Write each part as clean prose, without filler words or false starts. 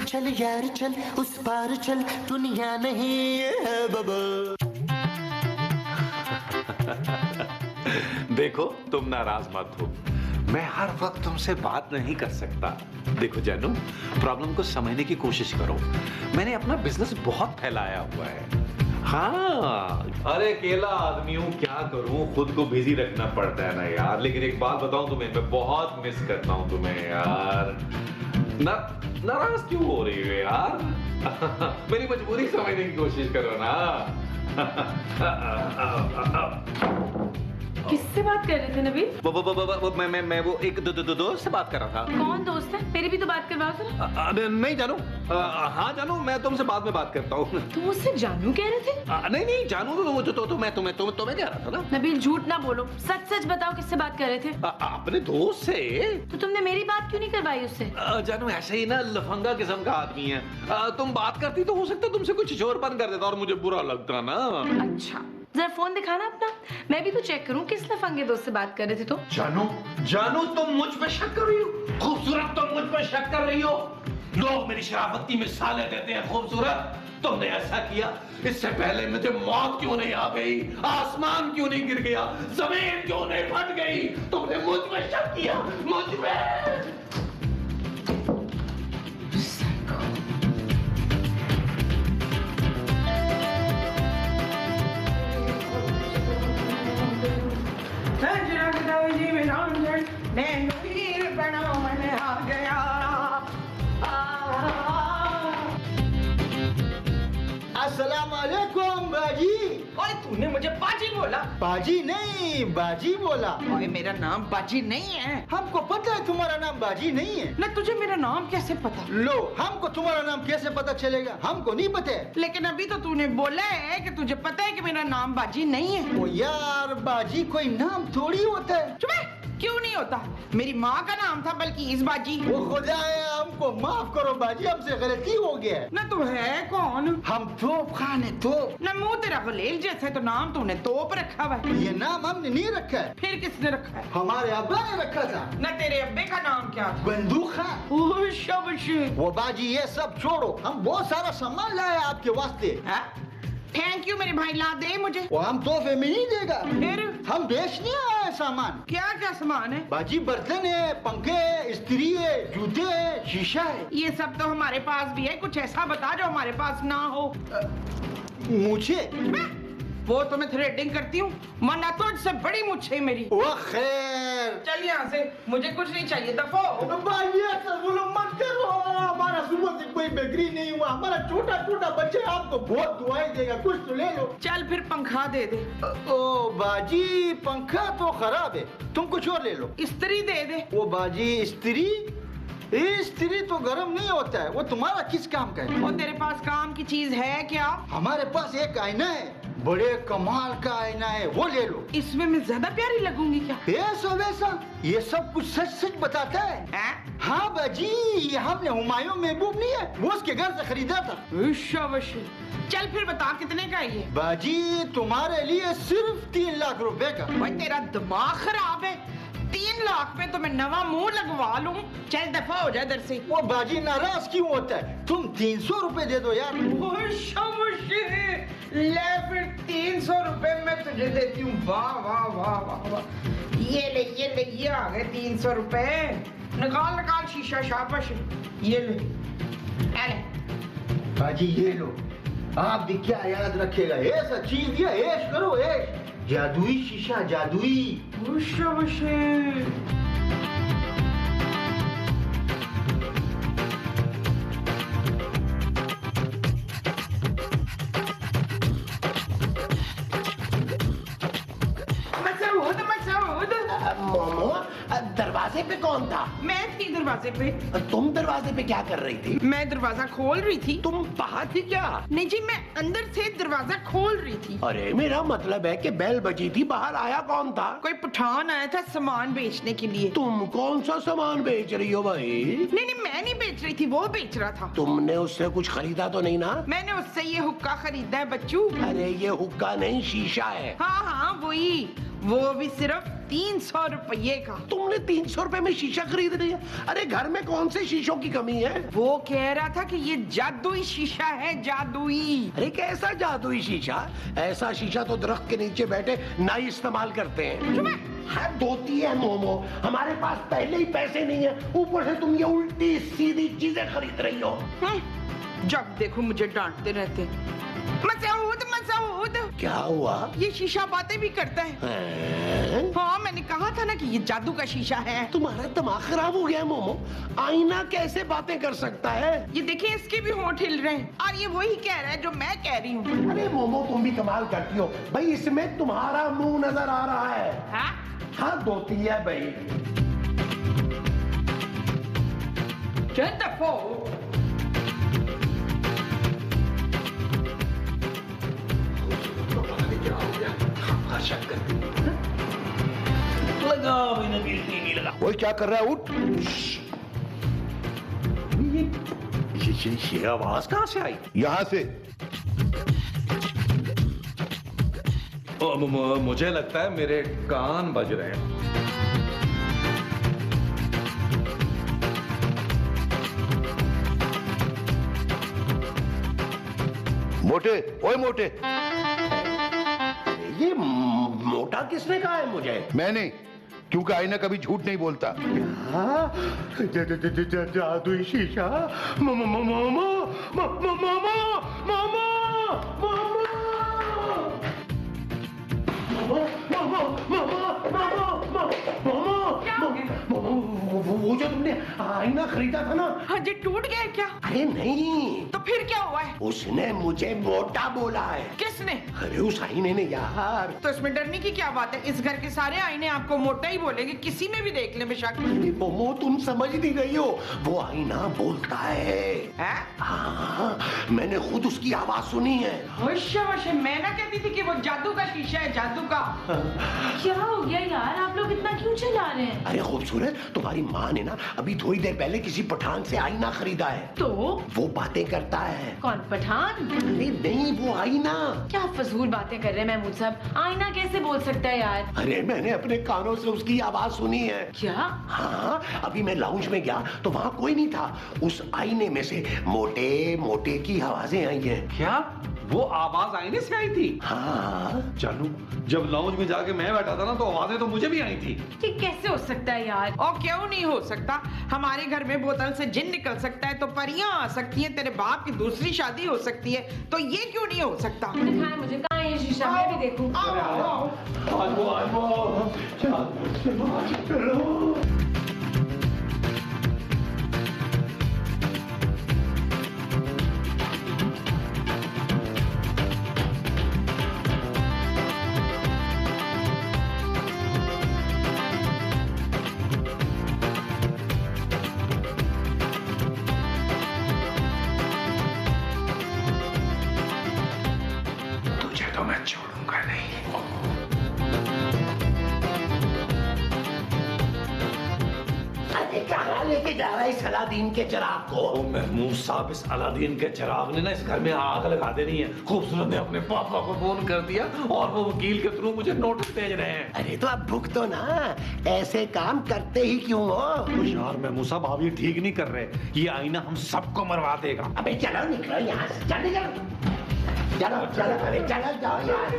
चल यार चल उस पार चल दुनिया नहीं है बबल। देखो तुम नाराज मत हो, मैं हर वक्त तुमसे बात नहीं कर सकता। देखो जानू, प्रॉब्लम को समझने की कोशिश करो। मैंने अपना बिजनेस बहुत फैलाया हुआ है। हाँ, अरे अकेला आदमी हूँ, क्या करूँ, खुद को बिजी रखना पड़ता है ना यार। लेकिन एक बात बताऊं तुम्हें, मैं बहुत मिस करता हूँ तुम्हें यार। नाराज क्यों हो रही हो यार? मेरी मजबूरी समझने की कोशिश करो ना। किससे बात कर रहे थे नबील? मैं वो एक दोस्त से बात कर रहा था। कौन दोस्त है? मेरी भी तो बात करवाओ जरा। नहीं जानू, हाँ जानू, मैं तुमसे बाद में बात करता हूँ। तुम मुझसे जानू कह रहे थे? नहीं जानू तो मैं तुम्हें कह रहा था ना। नबील झूठ ना बोलो, सच सच बताओ किससे बात कर रहे थे? अपने दोस्त से। तो तुमने मेरी बात क्यों नहीं करवाई उससे? जानू ऐसे ही ना लफंगा किस्म का आदमी है। तुम बात करती तो हो सकता तुमसे कुछ और बंद कर देता और मुझे बुरा लगता ना। अच्छा, जरा फोन दिखाना अपना, मैं भी तो चेक करूं किस लफंगे दोस्त से बात कर रहे थे तुम। जानू तुम मुझ पे शक कर रही हो? खूबसूरत तुम मुझ पे शक कर रही हो? लोग मेरी शराफत की मिसालें देते हैं खूबसूरत, तुमने ऐसा किया। इससे पहले मुझे मौत क्यों नहीं आ गई, आसमान क्यों नहीं गिर गया, जमीन क्यों नहीं फट गई? तुमने मुझ पे शक किया, मुझ पे। अस्सलाम वालेकुम बाजी। ओए तूने मुझे बाजी बोला? बाजी नहीं, बाजी बोला। ओए मेरा नाम बाजी नहीं है। हमको पता है तुम्हारा नाम बाजी नहीं है। ना तुझे मेरा नाम कैसे पता? लो, हमको तुम्हारा नाम कैसे पता चलेगा? हमको नहीं पता है। लेकिन अभी तो तूने बोला है कि तुझे पता है कि मेरा नाम बाजी नहीं है। ओ यार, बाजी कोई नाम थोड़ी होता है। चुप है, क्यों नहीं होता? मेरी माँ का नाम था बल्कि इस बाजी। वो खुदा है, हमको माफ करो बाजी, हमसे गलती हो गया है। ना तू है कौन? हम तोप खान है, तोप। ना मुंह तेरा गलेल जैसा, तो नाम तूने तोप रखा हुआ है। ये नाम हमने नहीं रखा है, फिर किसने रखा है? हमारे अब्बा ने रखा था। ना तेरे अब्बे का नाम क्या था? बंदूक खान। ओह शाबाश। वो बाजी ये सब छोड़ो, हम बहुत सारा सामान लाए आपके वास्ते। थैंक यू मेरे भाई, ला दे मुझे। वो हम तोहफे में नहीं देगा, फिर हम बेचने आए सामान। क्या क्या सामान है? बाजी बर्तन है, पंखे है, स्त्री है, जूते है, शीशा है। ये सब तो हमारे पास भी है, कुछ ऐसा बता जो हमारे पास ना हो। मुझे वो तो मैं थ्रेडिंग करती हूँ, मना तुझसे बड़ी मुझे मेरी। वो खैर, चल यहाँ से, मुझे कुछ नहीं चाहिए, दफो। भाई ऐसा बोलो मत करो, हमारा सुबह से कोई बिक्री नहीं हुआ, हमारा छोटा छोटा बच्चा आपको बहुत दुआएं देगा, कुछ तो ले लो। चल फिर पंखा दे दे। ओ बाजी, पंखा तो खराब है, तुम कुछ और ले लो। इस्त्री दे दे। वो बाजी स्त्री तो गर्म नहीं होता है, वो तुम्हारा किस काम का है? और तेरे पास काम की चीज है क्या? हमारे पास एक आईना है, बड़े कमाल का आईना है, वो ले लो। इसमें मैं ज्यादा प्यारी लगूंगी क्या? ऐसा वैसा, ये सब कुछ सच सच बताता है। हाँ बाजी, ये हमने हुमायूं महबूब नहीं है, वो उसके घर से खरीदा था। शाबाश। चल फिर बता कितने का है ये? बाजी तुम्हारे लिए सिर्फ 3 लाख रुपए का। भाई तेरा दिमाग खराब है, 3 लाख में तो मैं नवा मुंह लगवा लूं। चल दफा हो जा इधर से। वो बाजी नाराज क्यों होता है? तुम 300 रुपए दे दो यार। ले फिर 300 रुपए मैं तुझे देती हूँ। वाह वाह वाह वाह वाह, ये आ गए 300 रुपए। निकाल शीशा, शाबाश। ये ले। बाजी ये लो, आप भी क्या याद रखेगा, ऐसा चीज दिया, ऐश करो ऐश। जादुई शीशा, जादुई। शाबाश। मोमो, दरवाजे पे कौन था? मैं थी दरवाजे पे। तुम दरवाजे पे क्या कर रही थी? मैं दरवाजा खोल रही थी। तुम बाहर थी क्या? नहीं जी, मैं अंदर से दरवाजा खोल रही थी। अरे मेरा मतलब है कि बेल बजी थी, बाहर आया कौन था? कोई पठान आया था सामान बेचने के लिए। तुम कौन सा सामान बेच रही हो भाई? नहीं मैं नहीं बेच रही थी, वो बेच रहा था। तुमने उससे कुछ खरीदा तो नहीं ना? मैंने उससे ये हुक्का खरीदा है बच्चू। अरे ये हुक्का नहीं, शीशा है। हाँ वही, वो भी सिर्फ 300 रुपये का। तुमने 300 रुपए में शीशा खरीद लिया? अरे घर में कौन से शीशों की कमी है? वो कह रहा था कि ये जादुई शीशा है, जादुई। अरे कैसा जादुई शीशा? ऐसा शीशा तो दरख्त के नीचे बैठे नाई इस्तेमाल करते हैं। हद होती है मोमो, हमारे पास पहले ही पैसे नहीं है, ऊपर से तुम ये उल्टी सीधी चीजें खरीद रही हो। जब देखो मुझे डांटते रहते। मसूद, मसूद, क्या हुआ? ये शीशा बातें भी करता है। हैं? हाँ, मैंने कहा था ना कि ये जादू का शीशा है। तुम्हारा दिमाग खराब हो गया है मोमो, आईना कैसे बातें कर सकता है? ये देखिए, इसके भी होंठ हिल रहे हैं और ये वही कह रहा है जो मैं कह रही हूँ। अरे मोमो तुम भी कमाल करती हो भाई, इसमें तुम्हारा मुंह नजर आ रहा है। हाँ? हद होती है भाई। Get the phone. वो क्या कर रहा है? उठ। ये आवाज कहाँ से आई? यहाँ से। मुझे लगता है मेरे कान बज रहे हैं। मोटे, ओए मोटे। ये मोटा किसने कहा है मुझे? मैंने, क्योंकि आईना कभी झूठ नहीं बोलता। जादुई शीशा। मामा मामा मामा मामा मामा वो जो तुमने आईना खरीदा था ना, हाँ जी, टूट गया क्या? अरे नहीं, तो फिर क्या हुआ है? उसने मुझे मोटा बोला है। किसने? अरे उस आईने ने यार। तो इसमें डरने की क्या बात है? इस घर के सारे आईने आपको मोटा ही बोलेंगे, किसी में भी देख ले बेशक। मोमो तुम समझ नहीं रही हो, वो आईना बोलता है। हाँ, मैंने खुद उसकी आवाज सुनी है। मैं ना कहती थी कि वो जादू का शीशा है, जादू का। क्या हो गया यार, आप लोग इतना क्यों चिल्ला रहे हैं? अरे खूबसूरत, तुम्हारी माँ ने ना अभी थोड़ी देर पहले किसी पठान से आईना खरीदा है। तो वो बातें करता है। कौन, पठान? अरे नहीं, वो आईना। क्या फजूल बातें कर रहे हैं महमूद साहब, आईना कैसे बोल सकता है यार? अरे मैंने अपने कानों से उसकी आवाज सुनी है। क्या? हाँ, अभी मैं लाउंज में गया तो वहाँ कोई नहीं था। उस आईने में से मोटे मोटे की आवाजें आई हैं। क्या वो आवाज आईने से आई थी? हाँ। जानू, जब लाउंज में जाके मैं बैठा था ना तो आवाजें तो मुझे भी आई थी। ये कैसे हो सकता है यार? और क्यों नहीं हो सकता? हमारे घर में बोतल से जिन निकल सकता है तो परियां आ सकती हैं, तेरे बाप की दूसरी शादी हो सकती है, तो ये क्यों नहीं हो सकता? दिखाएं मुझे, कहाँ है ये शीशा, मैं भी देखूं। चलो। तुझे तो मैं छोड़ूंगा नहीं। अरे कहाँ लेके जा रहा है इस अलादीन के चिराग को? ओ महमूद साहब, इस अलादीन के चिराग ने ना इस घर में आग लगा देनी है। खूबसूरत ने अपने पापा को फोन कर दिया और वो वकील के थ्रू मुझे नोटिस भेज रहे हैं। अरे तो अब भुगतो तो ना, ऐसे काम करते ही क्यों हो? यार महमूद साहब, आप ये ठीक नहीं कर रहे। ये आईना हम सबको मरवा देगा। अबे चलो निकलो यहाँ से, चलो चलो चलो, अरे चलो जाओ यहाँ से।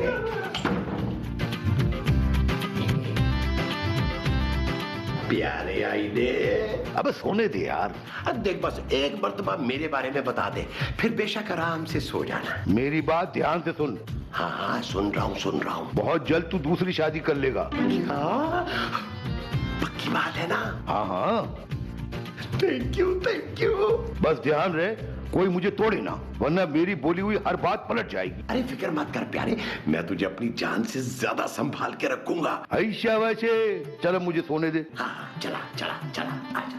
प्यारे आईने, अबे सोने दे यार। अब देख, बस एक मर्तबा मेरे बारे में बता दे, फिर बेशक आराम से सो जाना। मेरी बात ध्यान से सुन। हाँ हाँ, सुन रहा हूँ। बहुत जल्द तू दूसरी शादी कर लेगा। क्या? पक्की बात है ना? हाँ हाँ, थैंक यू। बस ध्यान रहे कोई मुझे तोड़े ना, वरना मेरी बोली हुई हर बात पलट जाएगी। अरे फिक्र मत कर प्यारे, मैं तुझे अपनी जान से ज्यादा संभाल के रखूंगा। ऐशा वैसे, चलो मुझे सोने दे। हाँ, चला आजा।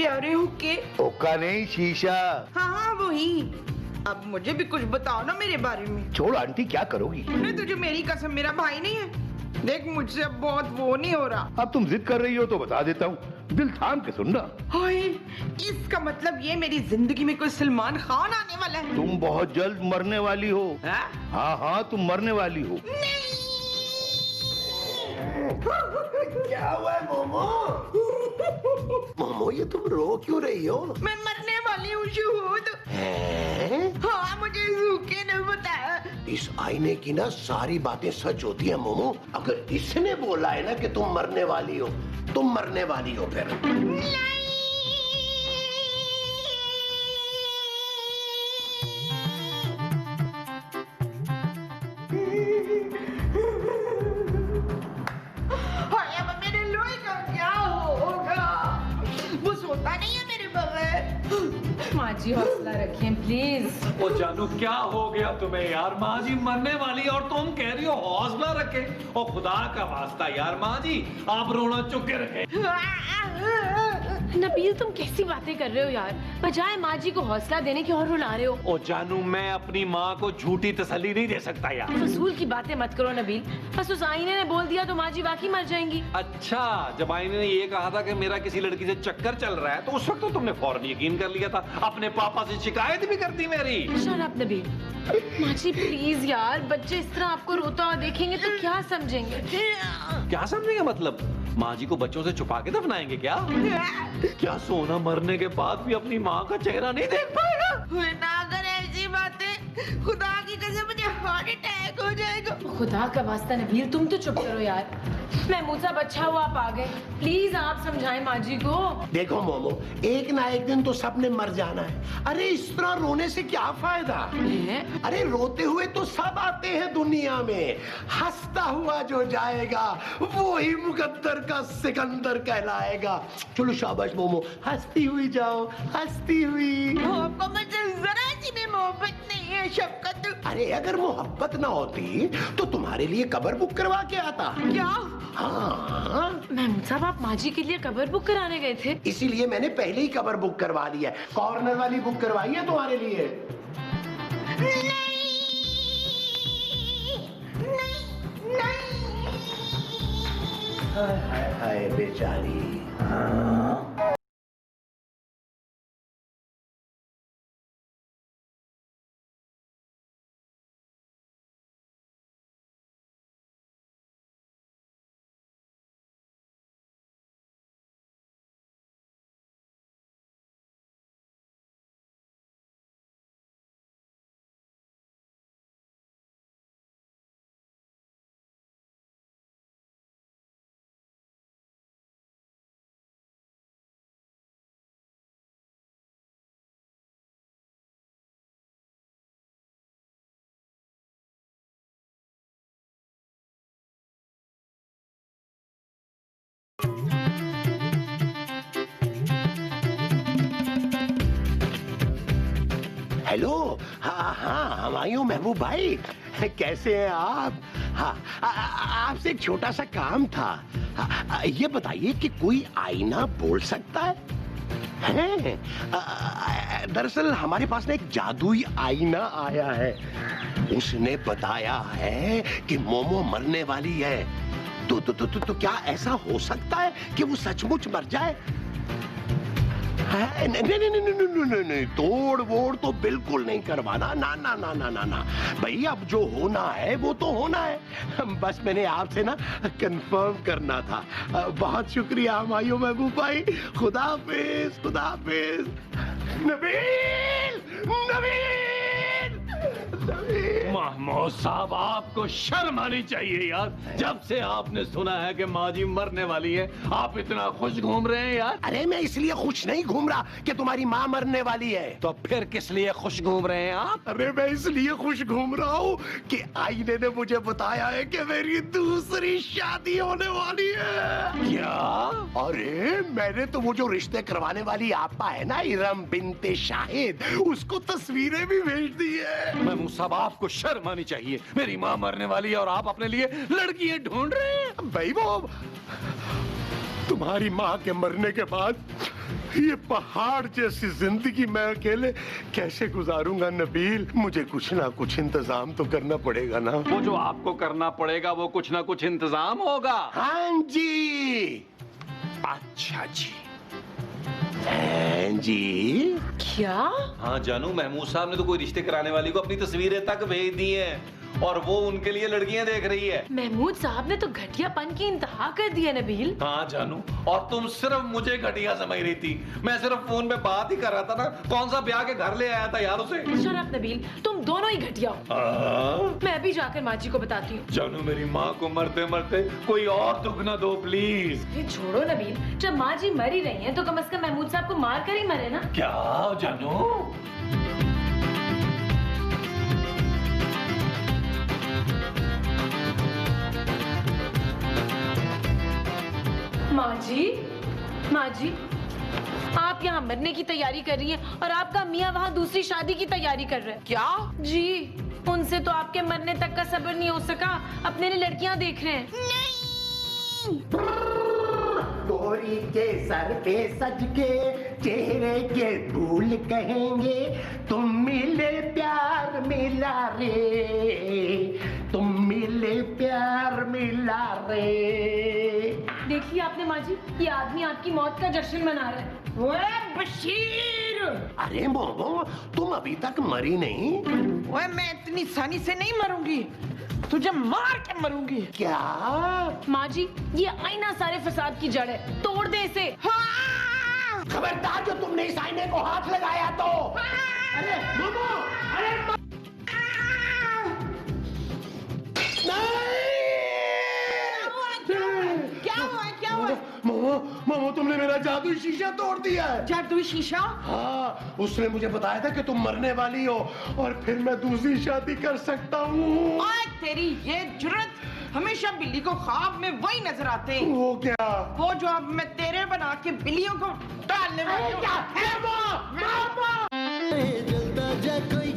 प्यारे हुक्के। हुक्का नहीं, शीशा। हाँ वही। अब मुझे भी कुछ बताओ ना मेरे बारे में। छोड़ आंटी, क्या करोगी? नहीं तुझे मेरी कसम, मेरा भाई नहीं है। देख मुझसे अब बहुत वो नहीं हो रहा। अब तुम जिद कर रही हो तो बता देता हूँ, दिल थाम के सुनना। हाय, इसका मतलब ये मेरी जिंदगी में कोई सलमान खान आने वाला है। तुम बहुत जल्द मरने वाली हो। हाँ? हाँ हाँ, तुम मरने वाली हो। क्या हुआ है मोमो? मोमो, ये तुम रो क्यों रही हो? मैं मरने वाली हूँ शहूद। हैं? हाँ मुझे सूखे ने बताया। इस आईने की ना सारी बातें सच होती है मोमो। अगर इसने बोला है ना कि तुम मरने वाली हो, तुम मरने वाली हो फिर। हाय, अब मेरे लोही का क्या होगा? वो सोता नहीं है मेरे बगैर। माँ जी हौसला रखिए प्लीज। ओ जानू, क्या हो गया तुम्हें यार? माँ जी मरने वाली और तुम कह रही हो हौसला रखे। ओ खुदा का वास्ता यार, माँ जी आप रोना चुप के रखे। नबील तुम कैसी बातें कर रहे हो यार? बजाय माँ जी को हौसला देने की और रुला रहे हो। ओ जानू, मैं अपनी माँ को झूठी तसल्ली नहीं दे सकता यार। फजूल की बातें मत करो नबील। बस उस आईने ने बोल दिया तो माँ जी वाकई मर जाएंगी। अच्छा, जब आईने ने ये कहा था कि मेरा किसी लड़की से चक्कर चल रहा है तो उस वक्त तो तुमने फौरन यकीन कर लिया था। अपने पापा से शिकायत भी कर दी मेरी। Shut up Nabeel. माँ जी प्लीज यार, बच्चे इस तरह आपको रोता हुआ देखेंगे तो क्या समझेंगे? क्या समझेंगे मतलब? माँ जी को बच्चों से छुपा के दफनाएंगे क्या? क्या सोना मरने के बाद भी अपनी माँ का चेहरा नहीं देख पाएगा? ना अगर ऐसी बातें, खुदा की कसम मुझे हार्ट अटैक हो जाएगा। खुदा का वास्ता नबील तुम तो चुप करो यार। मैं मुझसे बच्चा हुआ आप आ गए, प्लीज आप समझाएं माँ जी को। देखो मोमो, एक ना एक दिन तो सबने मर जाना है। अरे इस तरह रोने से क्या फायदा? अरे रोते हुए तो सब आते हैं दुनिया में। हंसता हुआ जो जाएगा वो ही मुकद्दर का सिकंदर कहलाएगा। चलो शाबाश मोमो, हंसती हुई जाओ, हंसती हुई। आपको मुझसे जरा सी भी मोहब्बत नहीं है शफकत। अरे अगर मोहब्बत ना होती तो तुम्हारे लिए कब्र बुक करवा के आता। क्या? हाँ, महमूद साहब आप माँ जी के लिए कब्र बुक कराने गए थे? इसीलिए मैंने पहले ही कब्र बुक करवा दी है। कॉर्नर वाली बुक करवाई है तुम्हारे लिए। हाय हाय बेचारी। हेलो, हाँ हाँ, हम आई हूँ महबूब भाई। कैसे हैं आप? हाँ, आपसे एक छोटा सा काम था। ये बताइए कि कोई आईना बोल सकता है? दरअसल हमारे पास ना एक जादुई आईना आया है। उसने बताया है कि मोमो मरने वाली है। तो क्या ऐसा हो सकता है कि वो सचमुच मर जाए? नहीं, तोड़ वोड़ तो बिल्कुल नहीं करवाना। ना ना ना ना ना ना भाई, अब जो होना है वो तो होना है। बस मैंने आपसे ना कंफर्म करना था। बहुत शुक्रिया हमायूं महबूब भाई। खुदा हाफिज, खुदा हाफिज। नबील, नबील, महमूद साहब आपको शर्म आनी चाहिए यार। जब से आपने सुना है कि माँ जी मरने वाली है आप इतना खुश घूम रहे हैं यार। अरे मैं इसलिए खुश नहीं घूम रहा कि तुम्हारी माँ मरने वाली है। तो फिर किस लिए खुश घूम रहे हैं आप? अरे मैं इसलिए खुश घूम रहा हूँ कि आईने ने मुझे बताया है कि मेरी दूसरी शादी होने वाली है। क्या? अरे मैंने तो वो जो रिश्ते करवाने वाली आपा है ना, इरम बिनते शाहिद, उसको तस्वीरें भी भेज दी है। महमूद साहब आपको शर्म आनी चाहिए। मेरी माँ मरने वाली है और आप अपने लिए लड़कियां ढूंढ रहे हैं। भाई वो तुम्हारी माँ के मरने के बाद ये पहाड़ जैसी जिंदगी मैं अकेले कैसे गुजारूंगा नबील? मुझे कुछ ना कुछ इंतजाम तो करना पड़ेगा ना। वो जो आपको करना पड़ेगा वो कुछ ना कुछ इंतजाम होगा। हाँ जी। अच्छा जी। हाँ जी। क्या? हाँ जानू, महमूद साहब ने तो कोई रिश्ते कराने वाली को अपनी तस्वीरें तक भेज दी हैं और वो उनके लिए लड़कियां देख रही है। महमूद साहब ने तो घटियापन की इंतहा कर दी है नबील। हाँ जानू, और तुम सिर्फ मुझे घटिया समझ रही थी। मैं सिर्फ फोन पे बात ही कर रहा था ना। कौन सा ब्याह के घर ले आया था यार उसे। शट अप नबील, तुम दोनों ही घटिया हो। मैं भी जाकर माँ जी को बताती हूँ। जानू, मेरी माँ को मरते मरते कोई और दुख ना दो प्लीज। ये छोड़ो नबील, जब माँ जी मर ही रही हैं तो कम से कम महमूद साहब को मार कर ही मरे ना। क्या जानू? माँ जी, आप यहाँ मरने की तैयारी कर रही हैं और आपका मियाँ वहाँ दूसरी शादी की तैयारी कर रहे हैं। क्या? जी, उनसे तो आपके मरने तक का सब्र नहीं हो सका, अपने लिए लड़कियाँ देख रहे हैं। गोरी के सर पे सज के चेहरे के फूल कहेंगे, तुम मिले प्यार मिला रे, तुम मिले प्यार मिला रे। देखिए आपने माँ जी, ये आदमी आपकी मौत का जश्न मना रहा है। ओए बशीर! अरे मोमो, तुम अभी तक मरी नहीं? ओए मैं इतनी आसानी से नहीं मरूंगी, तुझे मार के मरूंगी। क्या? माँ जी, ये आईना सारे फसाद की जड़ है, तोड़ दे इसे। हाँ! खबरदार जो तुमने इस आईने को हाथ लगाया तो। अरे मोमो, अरे क्या हुआ? मोमो, तुमने मेरा जादुई शीशा तोड़ दिया है। जादुई शीशा? हाँ, उसने मुझे बताया था कि तुम मरने वाली हो और फिर मैं दूसरी शादी कर सकता हूँ। ओए तेरी ये जुर्रत! हमेशा बिल्ली को ख्वाब में वही नजर आते हैं। वो क्या? वो जो अब मैं तेरे बना के बिल्लियों को डालने वाली हूँ। क्या है वो? जलता जा कोई